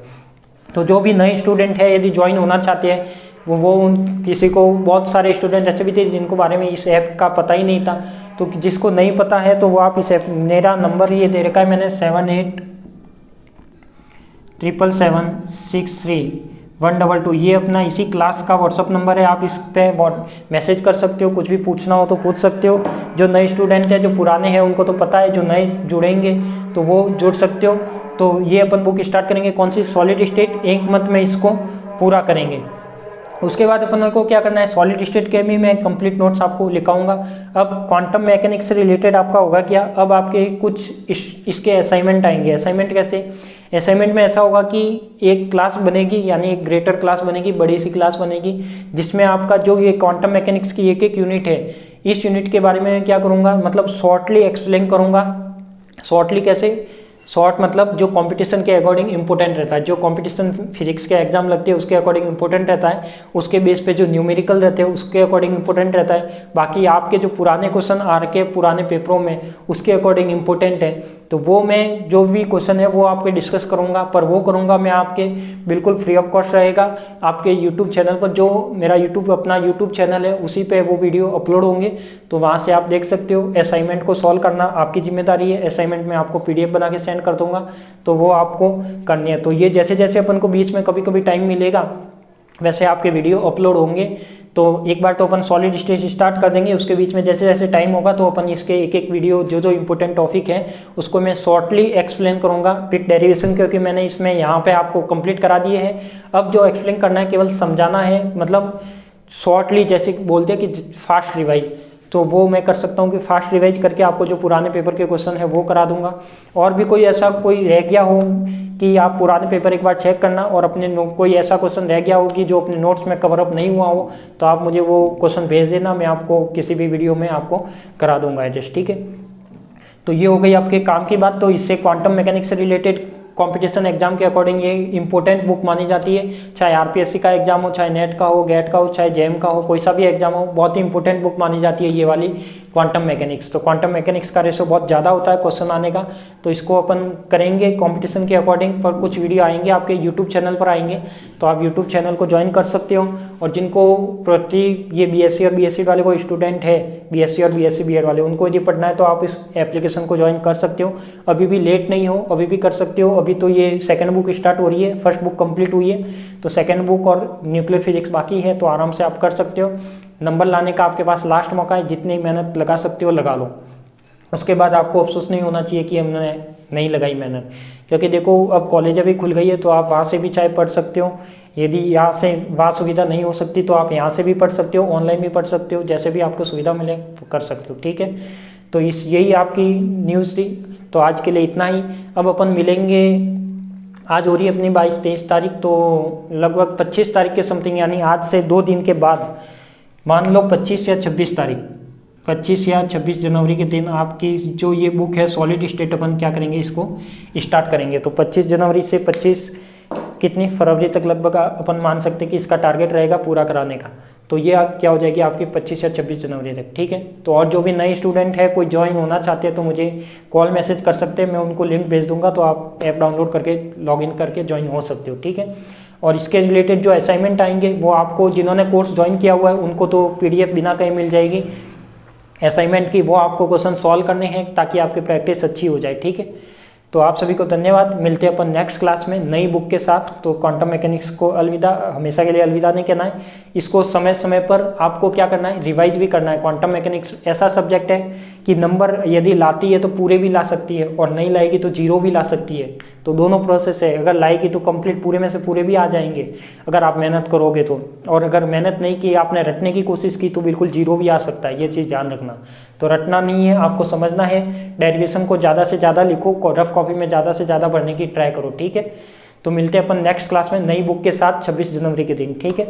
तो जो भी नए स्टूडेंट है यदि ज्वाइन होना चाहते हैं, वो किसी को, बहुत सारे स्टूडेंट ऐसे भी थे जिनको बारे में इस ऐप का पता ही नहीं था, तो जिसको नहीं पता है तो वो आप इस ऐप, मेरा नंबर ये दे रखा है मैंने 7877763122, ये अपना इसी क्लास का व्हाट्सअप नंबर है, आप इस पर मैसेज कर सकते हो, कुछ भी पूछना हो तो पूछ सकते हो। जो नए स्टूडेंट है, जो पुराने हैं उनको तो पता है, जो नए जुड़ेंगे तो वो जुड़ सकते हो। तो ये अपन बुक स्टार्ट करेंगे कौन सी, सॉलिड स्टेट, 1 मंथ में इसको पूरा करेंगे। उसके बाद अपन को क्या करना है, सॉलिड स्टेट के भी मैं कंप्लीट नोट्स आपको लिखाऊंगा। अब क्वांटम मैकेनिक्स से रिलेटेड आपका होगा क्या, अब आपके कुछ इसके असाइनमेंट आएंगे। असाइनमेंट कैसे, असाइनमेंट में ऐसा होगा कि एक क्लास बनेगी, यानी एक ग्रेटर क्लास बनेगी, बड़ी सी क्लास बनेगी, जिसमें आपका जो ये क्वांटम मैकेनिक्स की एक यूनिट है, इस यूनिट के बारे में क्या करूँगा, मतलब शॉर्टली एक्सप्लेन करूँगा। शॉर्टली कैसे, शॉर्ट मतलब जो कंपटीशन के अकॉर्डिंग इंपॉर्टेंट रहता है, जो कंपटीशन फिजिक्स के एग्जाम लगते हैं उसके अकॉर्डिंग इंपॉर्टेंट रहता है, उसके बेस पे जो न्यूमेरिकल रहते हैं उसके अकॉर्डिंग इंपॉर्टेंट रहता है, बाकी आपके जो पुराने क्वेश्चन आ रखे पुराने पेपरों में उसके अकॉर्डिंग इंपॉर्टेंट है। तो वो मैं जो भी क्वेश्चन है वो आपके डिस्कस करूँगा, पर वो करूँगा मैं आपके बिल्कुल फ्री ऑफ कॉस्ट रहेगा। आपके यूट्यूब चैनल पर, जो मेरा अपना यूट्यूब चैनल है उसी पे वो वीडियो अपलोड होंगे, तो वहाँ से आप देख सकते हो। असाइनमेंट को सॉल्व करना आपकी जिम्मेदारी है। असाइनमेंट में आपको PDF बना के सेंड कर दूंगा, तो वो आपको करनी है। तो ये जैसे जैसे अपन को बीच में कभी कभी टाइम मिलेगा वैसे आपके वीडियो अपलोड होंगे। तो एक बार तो अपन सॉलिड स्टेज स्टार्ट कर देंगे, उसके बीच में जैसे जैसे टाइम होगा तो अपन इसके एक एक वीडियो जो जो इंपॉर्टेंट टॉपिक है उसको मैं शॉर्टली एक्सप्लेन करूंगा विद डेरिवेशन, क्योंकि मैंने इसमें यहाँ पे आपको कंप्लीट करा दिए हैं। अब जो एक्सप्लेन करना है केवल समझाना है, मतलब शॉर्टली, जैसे बोलते हैं कि फास्ट रिवाइज, तो वो मैं कर सकता हूँ कि फास्ट रिवाइज करके आपको जो पुराने पेपर के क्वेश्चन है वो करा दूंगा। और भी कोई ऐसा कोई रह गया हो कि आप पुराने पेपर एक बार चेक करना और अपने कोई ऐसा क्वेश्चन रह गया हो कि जो अपने नोट्स में कवर अप नहीं हुआ हो, तो आप मुझे वो क्वेश्चन भेज देना, मैं आपको किसी भी वीडियो में आपको करा दूंगा एडजस्ट, ठीक है। तो ये हो गई आपके काम की बात। तो इससे क्वांटम मैकेनिक्स से रिलेटेड कंपटीशन एग्जाम के अकॉर्डिंग ये इंपॉर्टेंट बुक मानी जाती है। चाहे RPSC का एग्जाम हो, चाहे नेट का हो, गेट का हो, चाहे JEM का हो, कोई सा भी एग्जाम हो, बहुत ही इंपॉर्टेंट बुक मानी जाती है ये वाली क्वांटम मैकेनिक्स। तो क्वांटम मैकेनिक्स का रेशो बहुत ज़्यादा होता है क्वेश्चन आने का, तो इसको अपन करेंगे कंपटीशन के अकॉर्डिंग। पर कुछ वीडियो आएंगे आपके यूट्यूब चैनल पर आएंगे, तो आप यूट्यूब चैनल को ज्वाइन कर सकते हो। और जिनको प्रति ये BSc और BSc वाले कोई स्टूडेंट है, BSc और BSc BEd वाले, उनको यदि पढ़ना है तो आप इस एप्लीकेशन को ज्वाइन कर सकते हो। अभी भी लेट नहीं हो, अभी भी कर सकते हो। अभी तो ये सेकंड बुक स्टार्ट हो रही है, फर्स्ट बुक कंप्लीट हुई है, तो सेकंड बुक और न्यूक्लियर फिजिक्स बाकी है, तो आराम से आप कर सकते हो। नंबर लाने का आपके पास लास्ट मौका है, जितनी मेहनत लगा सकते हो लगा लो। उसके बाद आपको अफसोस नहीं होना चाहिए कि हमने नहीं लगाई मेहनत, क्योंकि देखो अब कॉलेज अभी खुल गई है, तो आप वहाँ से भी चाहे पढ़ सकते हो। यदि यहाँ से वहाँ सुविधा नहीं हो सकती तो आप यहाँ से भी पढ़ सकते हो, ऑनलाइन भी पढ़ सकते हो, जैसे भी आपको सुविधा मिले तो कर सकते हो, ठीक है। तो यही आपकी न्यूज़ थी। तो आज के लिए इतना ही। अब अपन मिलेंगे, आज हो रही है अपनी 22-23 तारीख, तो लगभग 25 तारीख के समथिंग, यानी आज से 2 दिन के बाद, मान लो 25 या 26 तारीख, 25 या 26 जनवरी के दिन आपकी जो ये बुक है सॉलिड स्टेट, अपन क्या करेंगे, इसको स्टार्ट करेंगे। तो 25 जनवरी से 25 कितनी फरवरी तक लगभग अपन मान सकते हैं कि इसका टारगेट रहेगा पूरा कराने का। तो ये क्या हो जाएगी आपकी 25 या 26 जनवरी तक, ठीक है। तो और जो भी नए स्टूडेंट है, कोई ज्वाइन होना चाहते हैं, तो मुझे कॉल मैसेज कर सकते हैं, मैं उनको लिंक भेज दूंगा, तो आप ऐप डाउनलोड करके लॉगिन करके ज्वाइन हो सकते हो, ठीक है। और इसके रिलेटेड जो असाइनमेंट आएंगे वो आपको, जिन्होंने कोर्स ज्वाइन किया हुआ है उनको तो PDF बिना कहीं मिल जाएगी असाइनमेंट की, वो आपको क्वेश्चन सॉल्व करने हैं ताकि आपकी प्रैक्टिस अच्छी हो जाए, ठीक है। तो आप सभी को धन्यवाद। मिलते हैं अपन नेक्स्ट क्लास में नई बुक के साथ। तो क्वांटम मैकेनिक्स को अलविदा, हमेशा के लिए अलविदा नहीं कहना है, इसको समय समय पर आपको क्या करना है, रिवाइज भी करना है। क्वांटम मैकेनिक्स ऐसा सब्जेक्ट है कि नंबर यदि लाती है तो पूरे भी ला सकती है, और नहीं लाएगी तो 0 भी ला सकती है। तो दोनों प्रोसेस है, अगर लाएगी तो कंप्लीट पूरे में से पूरे भी आ जाएंगे अगर आप मेहनत करोगे तो, और अगर मेहनत नहीं की, आपने रटने की कोशिश की, तो बिल्कुल 0 भी आ सकता है, ये चीज़ ध्यान रखना। तो रटना नहीं है, आपको समझना है। डेरिवेशन को ज़्यादा से ज़्यादा लिखो, रफ कॉपी में ज़्यादा से ज़्यादा पढ़ने की ट्राई करो, ठीक है। तो मिलते हैं अपन नेक्स्ट क्लास में नई बुक के साथ 26 जनवरी के दिन, ठीक है।